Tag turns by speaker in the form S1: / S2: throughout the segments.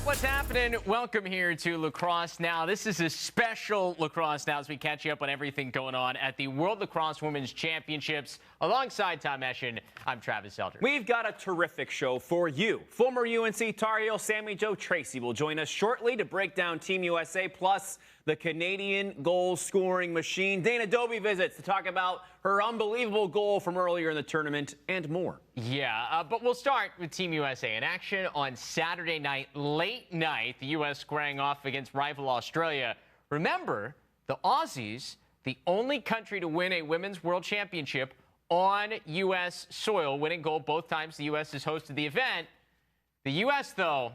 S1: What's happening? Welcome here to Lacrosse Now. This is a special Lacrosse Now as we catch you up on everything going on at the World Lacrosse Women's Championships. Alongside Tom Eschen, I'm Travis Elder.
S2: We've got a terrific show for you. Former UNC Tar Heel Sammy Jo Tracy will join us shortly to break down Team USA, plus the Canadian goal-scoring machine. Dobbie visits to talk about her unbelievable goal from earlier in the tournament and more.
S1: Yeah, but we'll start with Team USA in action on Saturday night, late night. The U.S. squaring off against rival Australia. Remember, the Aussies, the only country to win a Women's World Championship on U.S. soil, winning gold both times the U.S. has hosted the event. The U.S., though,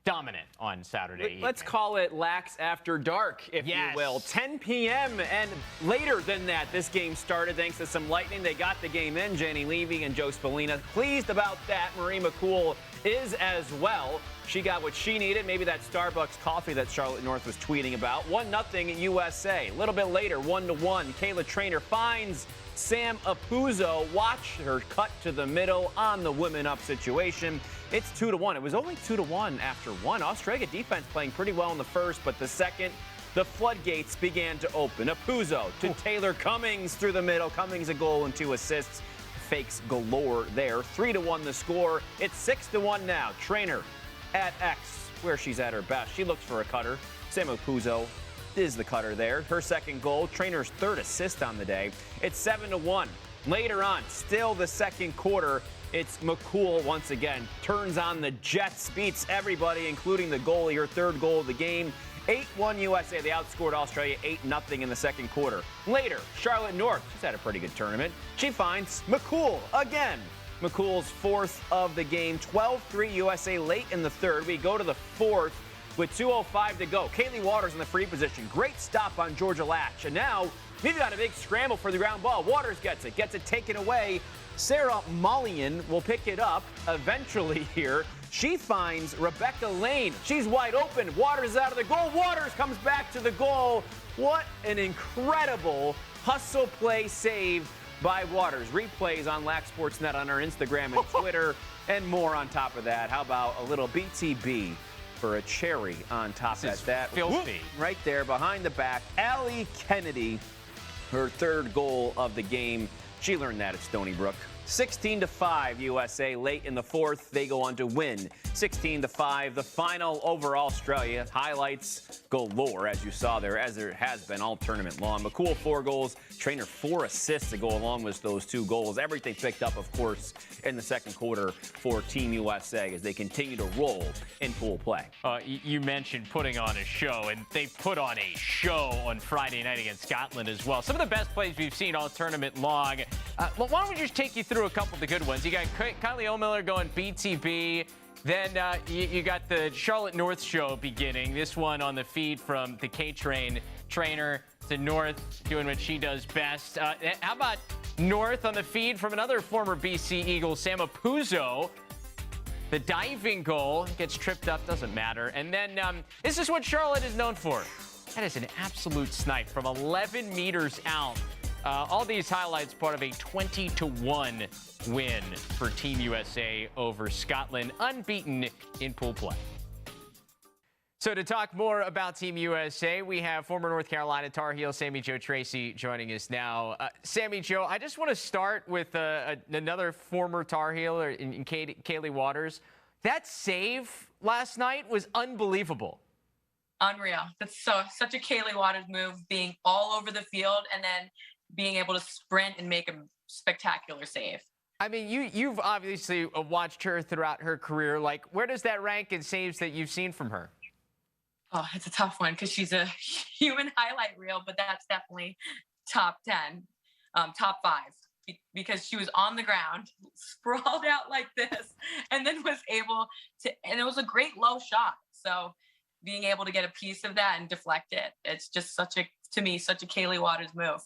S1: dominant on Saturday evening.
S2: Let's call it Lax after dark, if you will. 10 p.m. and later than that, this game started thanks to some lightning. They got the game in. Jenny Levy and Joe Spallina pleased about that. Marie McCool is as well. She got what she needed, maybe that Starbucks coffee that Charlotte North was tweeting about. 1-0 USA. A little bit later, 1-1. Kayla Trainer finds Sam Apuzzo. Watch her cut to the middle on the women up situation. It's 2-1. It was only 2-1 after one. Australia defense playing pretty well in the first, but the second, the floodgates began to open. Apuzzo to Taylor Cummings through the middle. Cummings a goal and 2 assists. Fakes galore there. 3-1 the score. It's 6-1 now. Trainer at X, where she's at her best. She looks for a cutter. Sam Apuzzo is the cutter there. Her second goal. Trainer's third assist on the day. It's 7-1. Later on, still the second quarter, it's McCool once again. Turns on the Jets, beats everybody, including the goalie, her third goal of the game. 8-1 USA. They outscored Australia 8-0 in the second quarter. Later, Charlotte North, she's had a pretty good tournament. She finds McCool again. McCool's fourth of the game. 12-3 USA late in the third. We go to the fourth with 2:05 to go. Kaylee Waters in the free position. Great stop on Georgia Latch. And now we've got a big scramble for the ground ball. Waters gets it taken away. Sarah Mollian will pick it up eventually here. She finds Rebecca Lane. She's wide open. Waters is out of the goal. Waters comes back to the goal. What an incredible hustle play save by Waters. Replays on Lax Sports Net on our Instagram and Twitter and more on top of that. How about a little BTB for a cherry on top of that?
S1: Filthy.
S2: Right there behind the back. Allie Kennedy, her third goal of the game. She learned that at Stony Brook. 16-5 USA late in the fourth. They go on to win 16-5. The final over Australia. Highlights galore, as you saw there, as there has been all tournament long. McCool 4 goals. Trainer 4 assists to go along with those 2 goals. Everything picked up, of course, in the second quarter for Team USA as they continue to roll in pool play.
S1: You mentioned putting on a show, and they put on a show on Friday night against Scotland as well. Some of the best plays we've seen all tournament long. Why don't we just take you through a couple of the good ones? You got Kylie O'Miller going BTB. Then you got the Charlotte North show beginning. This one on the feed from the K-Train trainer to North doing what she does best. How about North on the feed from another former BC Eagle, Sam Apuzzo? The diving goal gets tripped up, doesn't matter. And then this is what Charlotte is known for. That is an absolute snipe from 11 meters out. All these highlights part of a 20-1 win for Team USA over Scotland, unbeaten in pool play. So to talk more about Team USA, we have former North Carolina Tar Heel Sammy Jo Tracy joining us now. Sammy Jo, I just want to start with another former Tar Heel in Kaylee Waters. That save last night was unbelievable.
S3: Unreal. That's such a Kaylee Waters move, being all over the field and then being able to sprint and make a spectacular save.
S1: I mean, you've obviously watched her throughout her career. Like, where does that rank in saves that you've seen from her?
S3: Oh, it's a tough one because she's a human highlight reel, but that's definitely top 10, top 5, because she was on the ground, sprawled out like this, and then was able to, and it was a great low shot. So being able to get a piece of that and deflect it, it's just to me, such a Kaylee Waters move.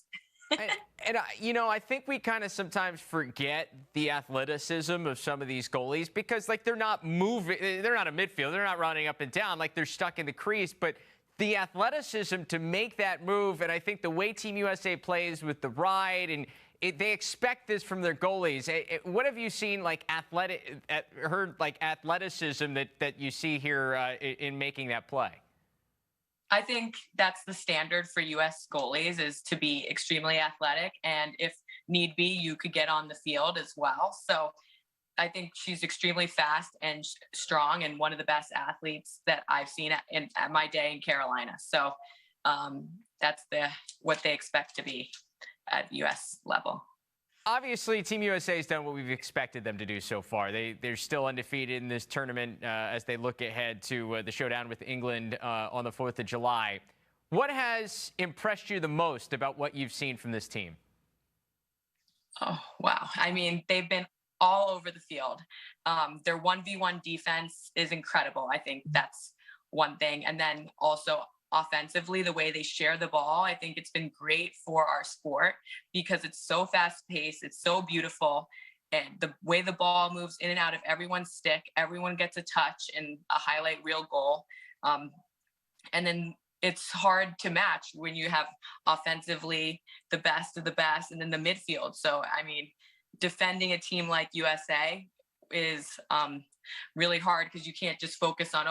S1: I think we kind of sometimes forget the athleticism of some of these goalies because, like, they're not moving. They're not a midfield. They're not running up and down. Like, they're stuck in the crease. But the athleticism to make that move, and I think the way Team USA plays with the ride and they expect this from their goalies. What have you seen, like athleticism that you see here in making that play?
S3: I think that's the standard for U.S. goalies, is to be extremely athletic, and if need be, you could get on the field as well. So I think she's extremely fast and strong, and one of the best athletes that I've seen at my day in Carolina. So that's what they expect to be at U.S. level.
S1: Obviously, Team USA has done what we've expected them to do so far. They're still undefeated in this tournament as they look ahead to the showdown with England on the 4th of July. What has impressed you the most about what you've seen from this team?
S3: Oh, wow. I mean, they've been all over the field. Their 1v1 defense is incredible. I think that's one thing. And then also offensively, the way they share the ball, I think it's been great for our sport because it's so fast paced, it's so beautiful, and the way the ball moves in and out of everyone's stick, everyone gets a touch and a highlight reel goal, and then it's hard to match when you have offensively the best of the best and then the midfield. So I mean, defending a team like USA is really hard because you can't just focus on,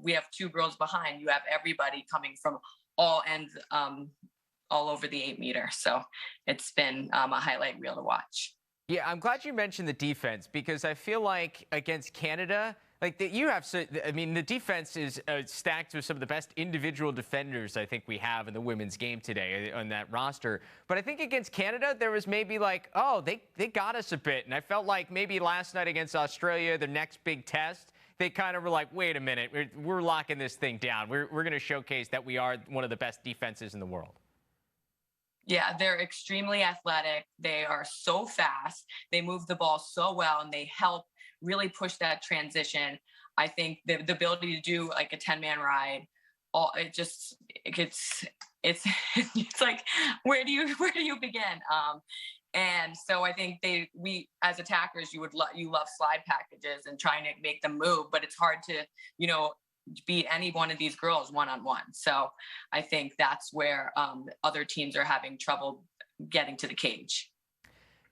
S3: we have 2 girls behind. You have everybody coming from all ends, all over the 8 meter. So it's been a highlight reel to watch.
S1: Yeah, I'm glad you mentioned the defense because I feel like against Canada, the defense is stacked with some of the best individual defenders I think we have in the women's game today on that roster. But I think against Canada, there was maybe they got us a bit. And I felt like maybe last night against Australia, the next big test, they kind of were like, wait a minute, we're locking this thing down. We're going to showcase that we are one of the best defenses in the world.
S3: Yeah, they're extremely athletic. They are so fast. They move the ball so well, and they help really push that transition. I think the ability to do like a 10-man ride, it's like, where do you begin? And so I think we as attackers, you love slide packages and trying to make them move, but it's hard to, beat any one of these girls one-on-one. So I think that's where other teams are having trouble getting to the cage.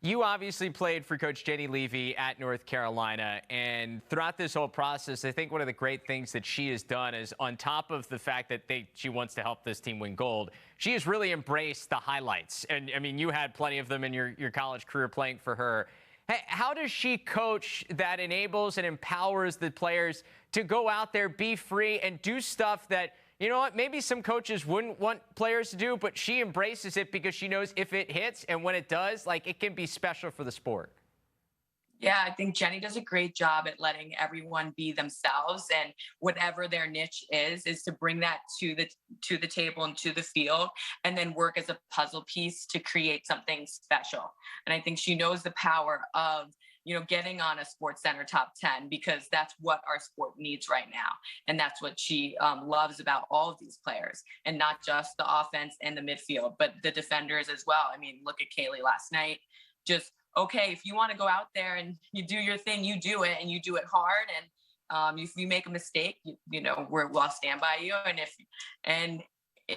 S1: You obviously played for Coach Jenny Levy at North Carolina, and throughout this whole process, I think one of the great things that she has done is, on top of the fact that she wants to help this team win gold, she has really embraced the highlights. And, I mean, you had plenty of them in your college career playing for her. How does she coach that enables and empowers the players to go out there, be free, and do stuff that, maybe some coaches wouldn't want players to do, but she embraces it because she knows if it hits and when it does, it can be special for the sport?
S3: Yeah, I think Jenny does a great job at letting everyone be themselves, and whatever their niche is to bring that to the table and to the field, and then work as a puzzle piece to create something special. And I think she knows the power of, getting on a Sports Center top 10, because that's what our sport needs right now. And that's what she loves about all of these players, and not just the offense and the midfield, but the defenders as well. I mean, look at Kaylee last night. Just, okay, if you want to go out there and you do your thing, you do it, and you do it hard. And if you make a mistake, we'll stand by you. And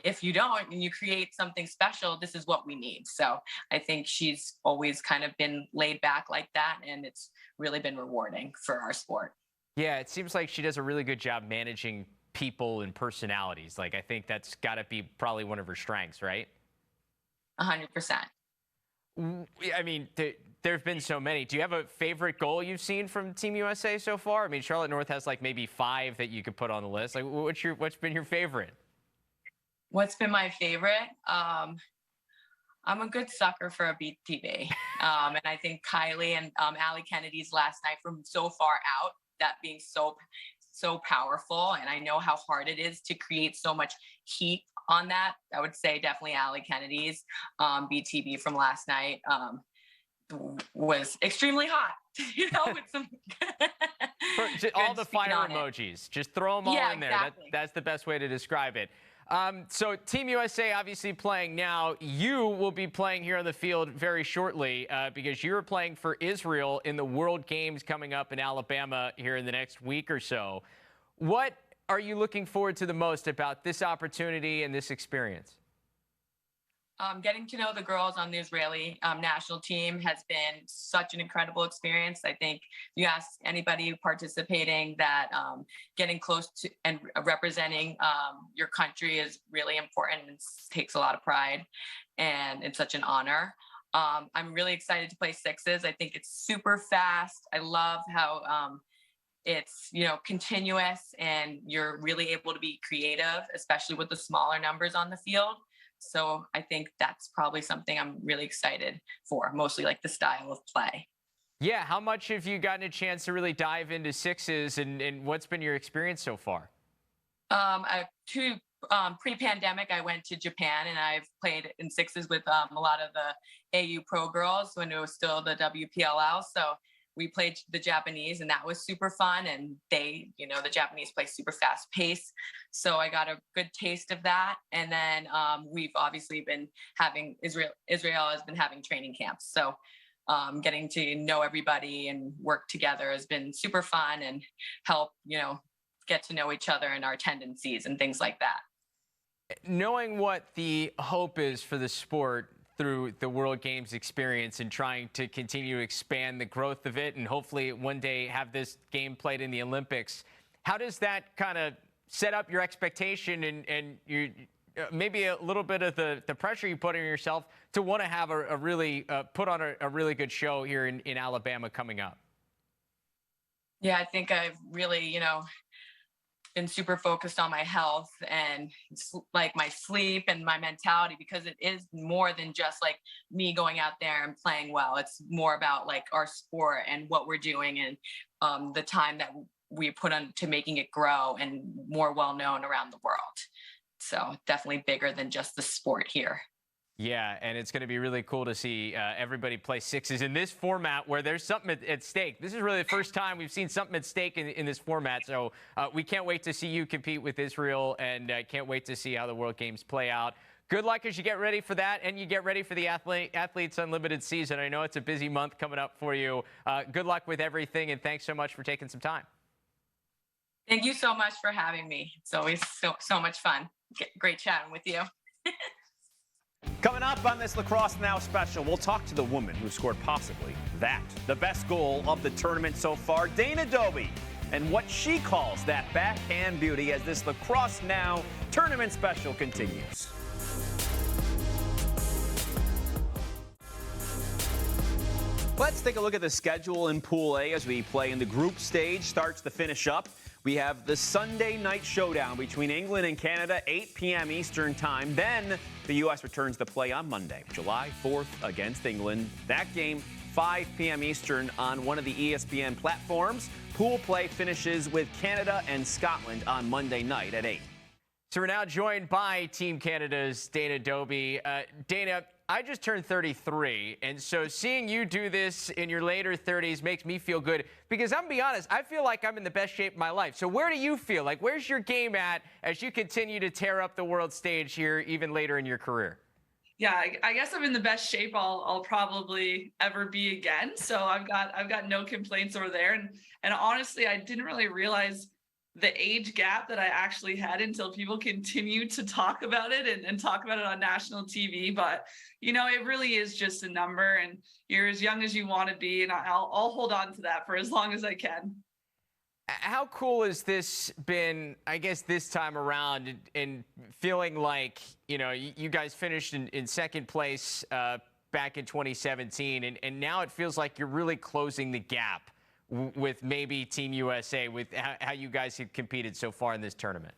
S3: if you don't and you create something special, this is what we need. So I think she's always kind of been laid back like that, and it's really been rewarding for our sport.
S1: Yeah, it seems like she does a really good job managing people and personalities. I think that's got to be probably one of her strengths, right?
S3: 100%.
S1: I mean, there have been so many. Do you have a favorite goal you've seen from Team USA so far? I mean, Charlotte North has maybe 5 that you could put on the list. What's been your favorite?
S3: What's been my favorite? I'm a good sucker for a BTB. And I think Kylie and Allie Kennedy's last night from so far out, that being so powerful. And I know how hard it is to create so much heat on that. I would say definitely Allie Kennedy's BTB from last night was extremely hot, with some
S1: all the fire emojis. Just throw them all in there. Exactly. That's the best way to describe it. So Team USA obviously playing now. You will be playing here on the field very shortly because you're playing for Israel in the World Games coming up in Alabama here in the next week or so. What are you looking forward to the most about this opportunity and this experience?
S3: Getting to know the girls on the Israeli national team has been such an incredible experience. I think you ask anybody participating that getting close to and representing your country is really important and takes a lot of pride, and it's such an honor. I'm really excited to play sixes. I think it's super fast. I love how it's continuous, and you're really able to be creative, especially with the smaller numbers on the field. So I think that's probably something I'm really excited for, mostly like the style of play.
S1: Yeah, how much have you gotten a chance to really dive into sixes, and what's been your experience so far?
S3: Pre-pandemic, I went to Japan and I've played in sixes with a lot of the AU pro girls when it was still the WPLL. So we played the Japanese, and that was super fun. And they, the Japanese play super fast pace. So I got a good taste of that. And then we've obviously been having Israel has been having training camps. So getting to know everybody and work together has been super fun, and help, get to know each other and our tendencies and things like that.
S1: Knowing what the hope is for the sport through the World Games experience and trying to continue to expand the growth of it and hopefully one day have this game played in the Olympics, how does that kind of set up your expectation and you maybe a little bit of the pressure you put on yourself to want to have a really put on a really good show here in Alabama coming up?
S3: Yeah, I think I've really, been super focused on my health and like my sleep and my mentality, because it is more than just like me going out there and playing well. It's more about like our sport and what we're doing, and the time that we put on to making it grow and more well known around the world. So definitely bigger than just the sport here.
S1: Yeah, and it's going to be really cool to see everybody play sixes in this format where there's something at stake. This is really the first time we've seen something at stake in this format. So we can't wait to see you compete with Israel, and can't wait to see how the World Games play out. Good luck as you get ready for that, and you get ready for the Athletes Unlimited season. I know it's a busy month coming up for you. Good luck with everything, and thanks so much for taking some time.
S3: Thank you so much for having me. It's always so much fun. Great chatting with you.
S2: Coming up on this Lacrosse Now special, we'll talk to the woman who scored possibly the best goal of the tournament so far, Dana Dobbie, and what she calls that backhand beauty as this Lacrosse Now tournament special continues. Let's take a look at the schedule in Pool A as we play in the group stage. Starts to finish up. We have the Sunday night showdown between England and Canada, 8 p.m. Eastern time. Then the U.S. returns to play on Monday, July 4th against England. That game, 5 p.m. Eastern on one of the ESPN platforms. Pool play finishes with Canada and Scotland on Monday night at 8.
S1: So we're now joined by Team Canada's Dana Dobbie. Dana, I just turned 33, and so seeing you do this in your later 30s makes me feel good, because I'm going to be honest, I feel like I'm in the best shape of my life. So where do you feel? Like, where's your game at as you continue to tear up the world stage here even later in your career?
S4: Yeah, I guess I'm in the best shape I'll probably ever be again. So I've got no complaints over there. And honestly, I didn't really realize the age gap that I actually had until people continue to talk about it and talk about it on national TV. But, it really is just a number, and you're as young as you want to be. And I'll hold on to that for as long as I can.
S1: How cool has this been, I guess, this time around, in feeling like, you guys finished in second place back in 2017, and now it feels like you're really closing the gap with maybe Team USA, with how you guys have competed so far in this tournament?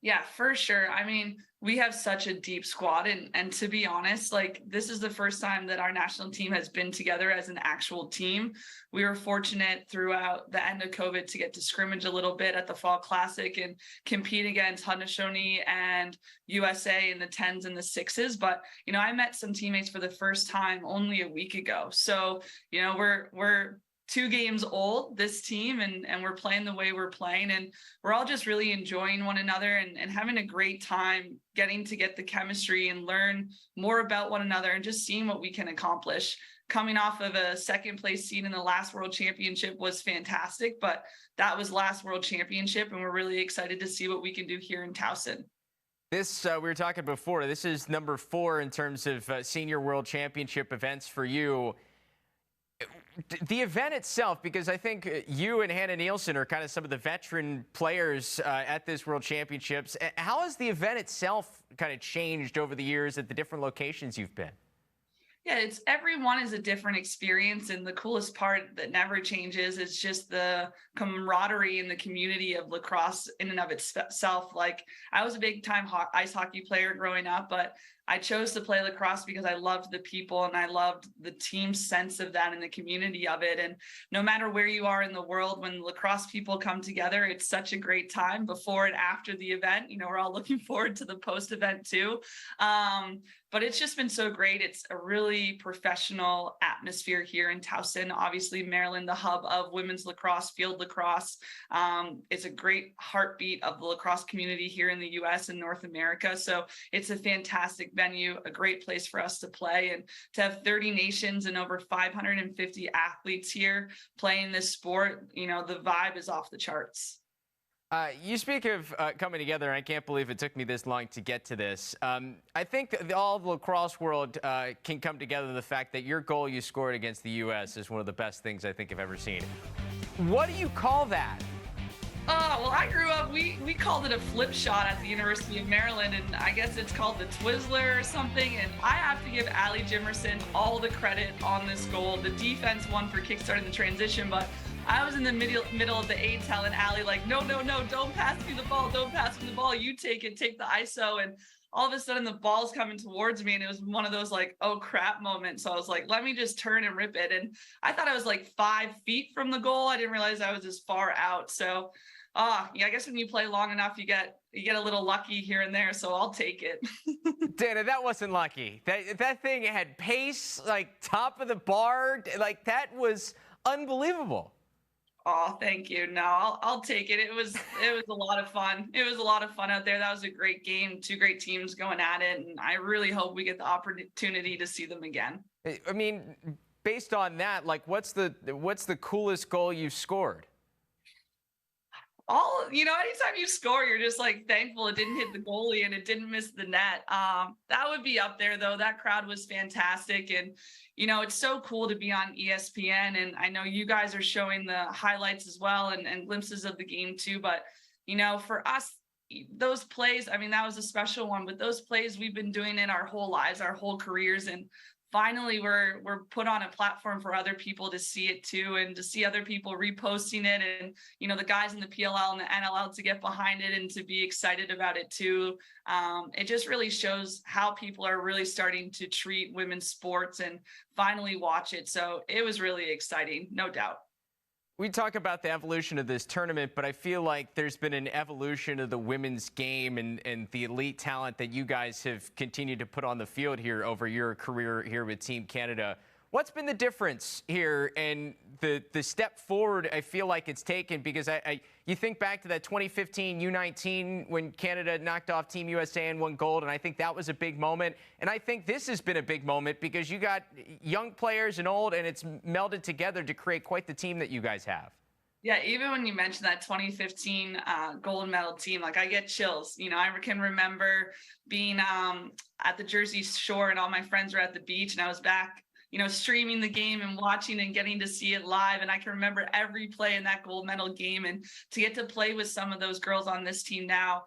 S4: Yeah, for sure. I mean, we have such a deep squad, and to be honest, like, this is the first time that our national team has been together as an actual team. We were fortunate throughout the end of COVID to get to scrimmage a little bit at the Fall Classic and compete against Haudenosaunee and USA in the 10s and the 6s. But, I met some teammates for the first time only a week ago. So, we're 2 games old, this team, and we're playing the way we're playing, and we're all just really enjoying one another and having a great time getting to get the chemistry and learn more about one another and just seeing what we can accomplish. Coming off of a second place seed in the last World Championship was fantastic, but that was last World Championship, and we're really excited to see what we can do here in Towson.
S1: This, we were talking before, this is number 4 in terms of senior world championship events for you. The event itself, because I think you and Hannah Nielsen are kind of some of the veteran players at this World Championships. How has the event itself kind of changed over the years at the different locations you've been?
S4: Yeah, everyone is a different experience, and the coolest part that never changes is just the camaraderie and the community of lacrosse in and of itself. Like, I was a big time ice hockey player growing up, but I chose to play lacrosse because I loved the people and I loved the team sense of that and the community of it. And no matter where you are in the world, when lacrosse people come together, it's such a great time before and after the event. You know, we're all looking forward to the post event too. But it's just been so great. It's a really professional atmosphere here in Towson. Obviously, Maryland, the hub of women's lacrosse, field lacrosse. It's a great heartbeat of the lacrosse community here in the U.S. and North America. So it's a fantastic venue, a great place for us to play, and to have 30 nations and over 550 athletes here playing this sport. You know, the vibe is off the charts.
S1: You speak of coming together, and I can't believe it took me this long to get to this. I think all of the lacrosse world can come together. The fact that your goal you scored against the U.S. is one of the best things I think I've ever seen. What do you call that?
S4: Well, I grew up, we called it a flip shot at the University of Maryland, and I guess it's called the Twizzler or something. And I have to give Allie Jimerson all the credit on this goal. The defense won for kickstarting the transition, but I was in the middle of the A telling Allie, like, no, don't pass me the ball. Don't pass me the ball. You take it, take the ISO. And all of a sudden the ball's coming towards me, and it was one of those like, oh crap moments. So I was like, let me just turn and rip it. And I thought I was like 5 feet from the goal. I didn't realize I was as far out. So yeah, I guess when you play long enough, you get a little lucky here and there. So I'll take it.
S1: Dana, that wasn't lucky. That thing had pace, like top of the bar. Like, that was unbelievable.
S4: Oh, thank you. No, I'll take it. It was a lot of fun. It was a lot of fun out there. That was a great game. 2 great teams going at it, and I really hope we get the opportunity to see them again.
S1: I mean, based on that, like, what's the coolest goal you've scored?
S4: Anytime you score, you're just like thankful it didn't hit the goalie and it didn't miss the net. That would be up there though. That crowd was fantastic. And, it's so cool to be on ESPN. And I know you guys are showing the highlights as well and glimpses of the game too. But, for us, those plays, I mean, that was a special one, but those plays, we've been doing it our whole lives, our whole careers. And finally we're put on a platform for other people to see it too, and to see other people reposting it, and the guys in the PLL and the NLL to get behind it and to be excited about it too. It just really shows how people are really starting to treat women's sports and finally watch it. So it was really exciting, no doubt.
S1: We talk about the evolution of this tournament, but I feel like there's been an evolution of the women's game and the elite talent that you guys have continued to put on the field here over your career here with Team Canada. What's been the difference here and the step forward I feel like it's taken? Because you think back to that 2015 U19 when Canada knocked off Team USA and won gold, and I think that was a big moment. And I think this has been a big moment because you got young players and old, and it's melded together to create quite the team that you guys have.
S4: Yeah, even when you mentioned that 2015 gold medal team, like, I get chills. I can remember being at the Jersey Shore, and all my friends were at the beach, and I was back streaming the game and watching and getting to see it live. And I can remember every play in that gold medal game, and to get to play with some of those girls on this team now.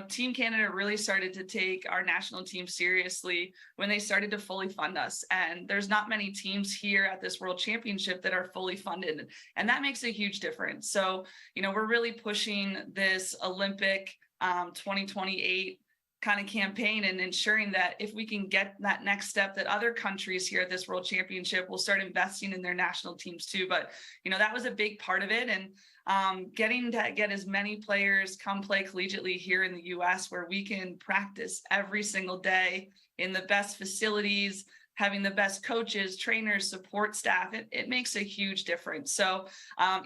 S4: Team Canada really started to take our national team seriously when they started to fully fund us. And there's not many teams here at this World Championship that are fully funded. And that makes a huge difference. So, we're really pushing this Olympic 2028 kind of campaign and ensuring that if we can get that next step, that other countries here at this World Championship will start investing in their national teams too. But, that was a big part of it. And getting to get as many players come play collegiately here in the US, where we can practice every single day in the best facilities, having the best coaches, trainers, support staff, it makes a huge difference. So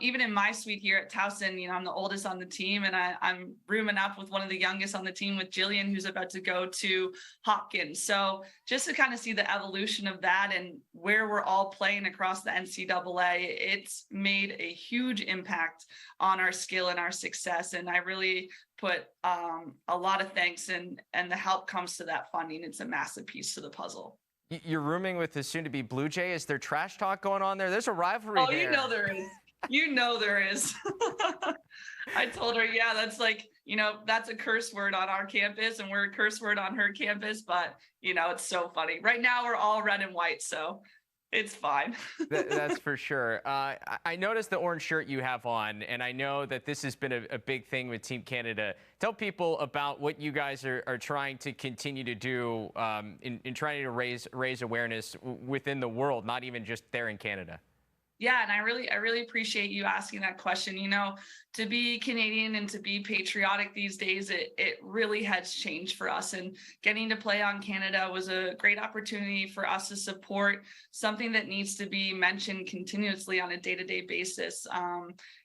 S4: even in my suite here at Towson, you know, I'm the oldest on the team, and I'm rooming up with one of the youngest on the team with Jillian, who's about to go to Hopkins. So just to kind of see the evolution of that and where we're all playing across the NCAA, it's made a huge impact on our skill and our success. And I really put a lot of thanks and the help comes to that funding. It's a massive piece to the puzzle.
S1: You're rooming with the soon-to-be Blue Jay. Is there trash talk going on there? There's a rivalry there.
S4: Oh, you know there is. You know there is. I told her, yeah, that's like, you know, that's a curse word on our campus, and we're a curse word on her campus. But, you know, it's so funny. Right now, we're all red and white, so it's fine.
S1: That's for sure. I noticed the orange shirt you have on, and I know that this has been a big thing with Team Canada. Tell people about what you guys are trying to continue to do in trying to raise awareness within the world, not even just there in Canada.
S4: Yeah, and I really appreciate you asking that question. You know, to be Canadian and to be patriotic these days, it really has changed for us. And getting to play on Canada was a great opportunity for us to support something that needs to be mentioned continuously on a day-to-day basis.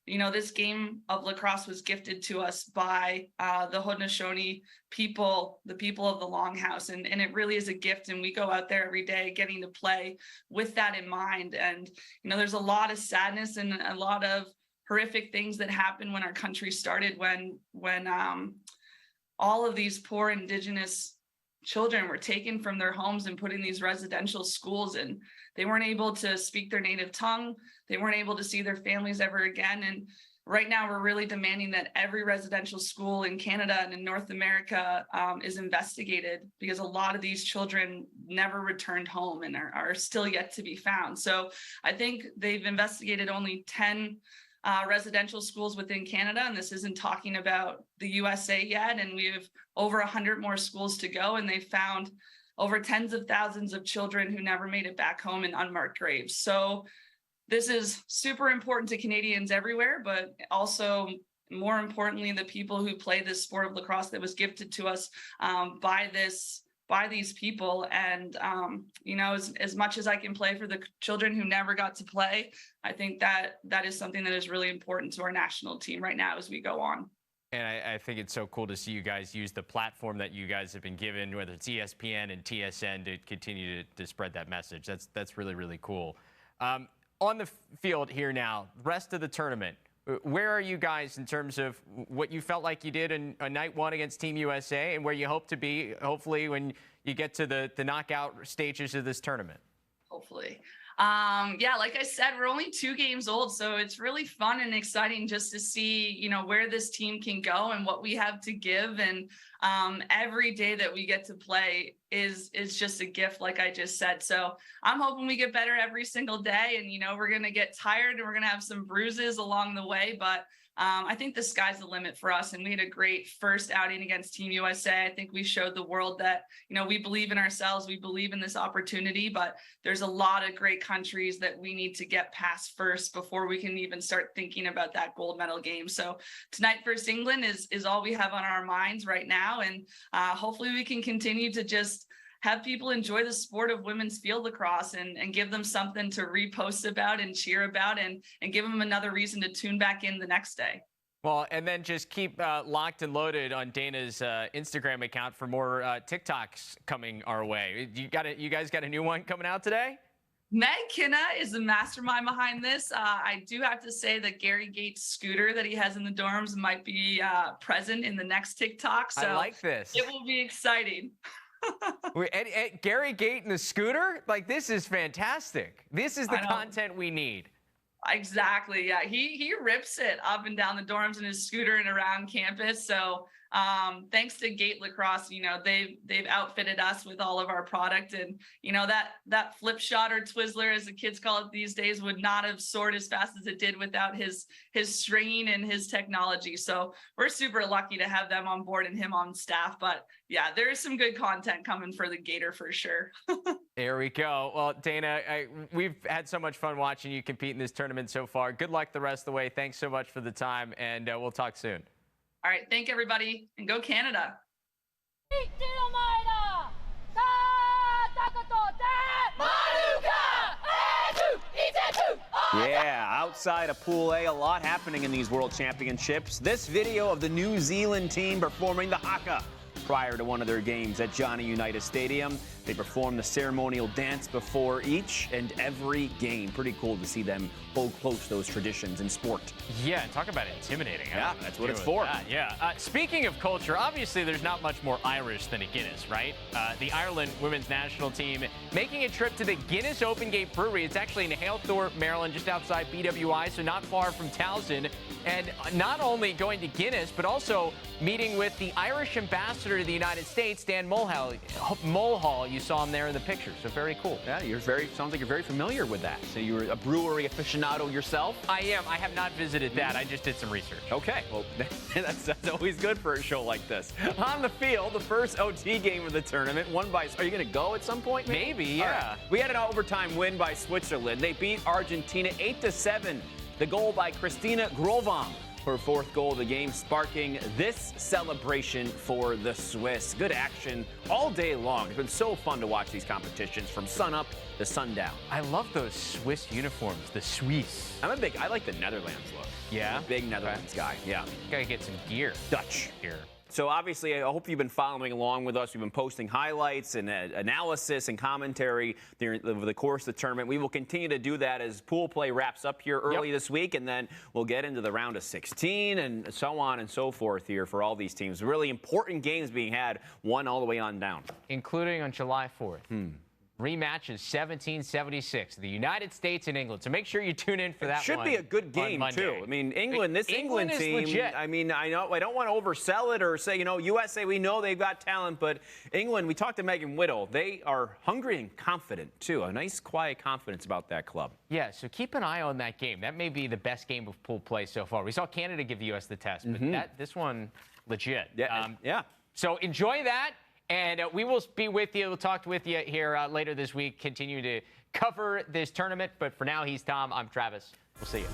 S4: You know, this game of lacrosse was gifted to us by the Haudenosaunee people, the people of the Longhouse, and it really is a gift. And we go out there every day getting to play with that in mind. And, you know, there's a lot of sadness and a lot of horrific things that happened when our country started, when all of these poor Indigenous children were taken from their homes and put in these residential schools, and they weren't able to speak their native tongue. They weren't able to see their families ever again. And right now we're really demanding that every residential school in Canada and in North America is investigated, because a lot of these children never returned home and are still yet to be found. So I think they've investigated only 10 residential schools within Canada, and this isn't talking about the USA yet. And we have over 100 more schools to go, and they found over tens of thousands of children who never made it back home in unmarked graves. So this is super important to Canadians everywhere, but also more importantly, the people who play this sport of lacrosse that was gifted to us by these people. And, you know, as much as I can play for the children who never got to play, I think that is something that is really important to our national team right now as we go on.
S1: And I think it's so cool to see you guys use the platform that you guys have been given, whether it's ESPN and TSN, to continue to spread that message. That's really, really cool. On the field here now, the rest of the tournament, where are you guys in terms of what you felt like you did in night one against Team USA, and where you hope to be, hopefully, when you get to the knockout stages of this tournament?
S4: Hopefully. Yeah, like I said, we're only 2 games old, so it's really fun and exciting just to see, you know, where this team can go and what we have to give. And every day that we get to play is just a gift, like I just said. So I'm hoping we get better every single day, and, you know, we're going to get tired and we're going to have some bruises along the way, but I think the sky's the limit for us. And we had a great first outing against Team USA. I think we showed the world that, you know, we believe in ourselves. We believe in this opportunity, but there's a lot of great countries that we need to get past first before we can even start thinking about that gold medal game. So tonight versus England is all we have on our minds right now. And hopefully we can continue to just have people enjoy the sport of women's field lacrosse and give them something to repost about and cheer about, and give them another reason to tune back in the next day.
S1: Well, and then just keep locked and loaded on Dana's Instagram account for more TikToks coming our way. You guys got a new one coming out today?
S4: Meg Kinna is the mastermind behind this. I do have to say that Gary Gates' scooter that he has in the dorms might be present in the next TikTok. So
S1: I like this.
S4: It will be exciting.
S1: Gary Gate and the scooter? Like, this is fantastic. This is the content we need.
S4: Exactly. Yeah, he rips it up and down the dorms in his scooter and around campus. So thanks to Gate Lacrosse, you know, they've outfitted us with all of our product, and, you know, that flip shot or Twizzler, as the kids call it these days, would not have soared as fast as it did without his stringing and his technology. So we're super lucky to have them on board and him on staff. But yeah, there is some good content coming for the Gator for sure.
S1: There we go. Well, Dana, we've had so much fun watching you compete in this tournament so far. Good luck the rest of the way. Thanks so much for the time, and we'll talk soon.
S4: All right. Thank everybody, and go Canada.
S2: Yeah, outside of Pool A, a lot happening in these World Championships. This video of the New Zealand team performing the haka prior to one of their games at Johnny Unitas Stadium. They perform the ceremonial dance before each and every game. Pretty cool to see them hold close to those traditions in sport.
S1: Yeah, talk about intimidating.
S2: Yeah, that's what it's for.
S1: Yeah. Speaking of culture, obviously there's not much more Irish than a Guinness, right? The Ireland women's national team making a trip to the Guinness Open Gate Brewery. It's actually in Halethorpe, Maryland, just outside BWI, so not far from Towson. And not only going to Guinness, but also meeting with the Irish ambassador to the United States, Dan Mulhall. You saw him there in the picture, so very cool.
S2: Yeah, sounds like you're very familiar with that. So you're a brewery aficionado yourself?
S1: I am. I have not visited that. I just did some research.
S2: Okay, well, that's always good for a show like this. On the field, the first OT game of the tournament, won by, are you going to go at some point?
S1: Maybe, yeah.
S2: Right. We had an overtime win by Switzerland. They beat Argentina 8-7. The goal by Christina Grovam, her fourth goal of the game, sparking this celebration for the Swiss. Good action all day long. It's been so fun to watch these competitions from sunup to sundown.
S1: I love those Swiss uniforms, the Suisse.
S2: I like the Netherlands look.
S1: Yeah?
S2: I'm a big Netherlands guy, yeah.
S1: Gotta get some gear.
S2: Dutch
S1: Gear.
S2: So obviously, I hope you've been following along with us. We've been posting highlights and analysis and commentary over the course of the tournament. We will continue to do that as pool play wraps up here early this week, and then we'll get into the round of 16 and so on and so forth here for all these teams. Really important games being had, one all the way on down.
S1: Including on July 4th. Rematch is 1776, the United States and England. So make sure you tune in for that.
S2: Should be a good game too. I mean, England team.
S1: Legit.
S2: I mean, I don't want to oversell it or say, USA, we know they've got talent, but England, we talked to Megan Whittle. They are hungry and confident too. A nice, quiet confidence about that club.
S1: Yeah, so keep an eye on that game. That may be the best game of pool play so far. We saw Canada give the U.S. the test, but this one, legit.
S2: Yeah.
S1: So enjoy that. And we will be with you. We'll talk with you here later this week, continue to cover this tournament. But for now, he's Tom. I'm Travis. We'll see you.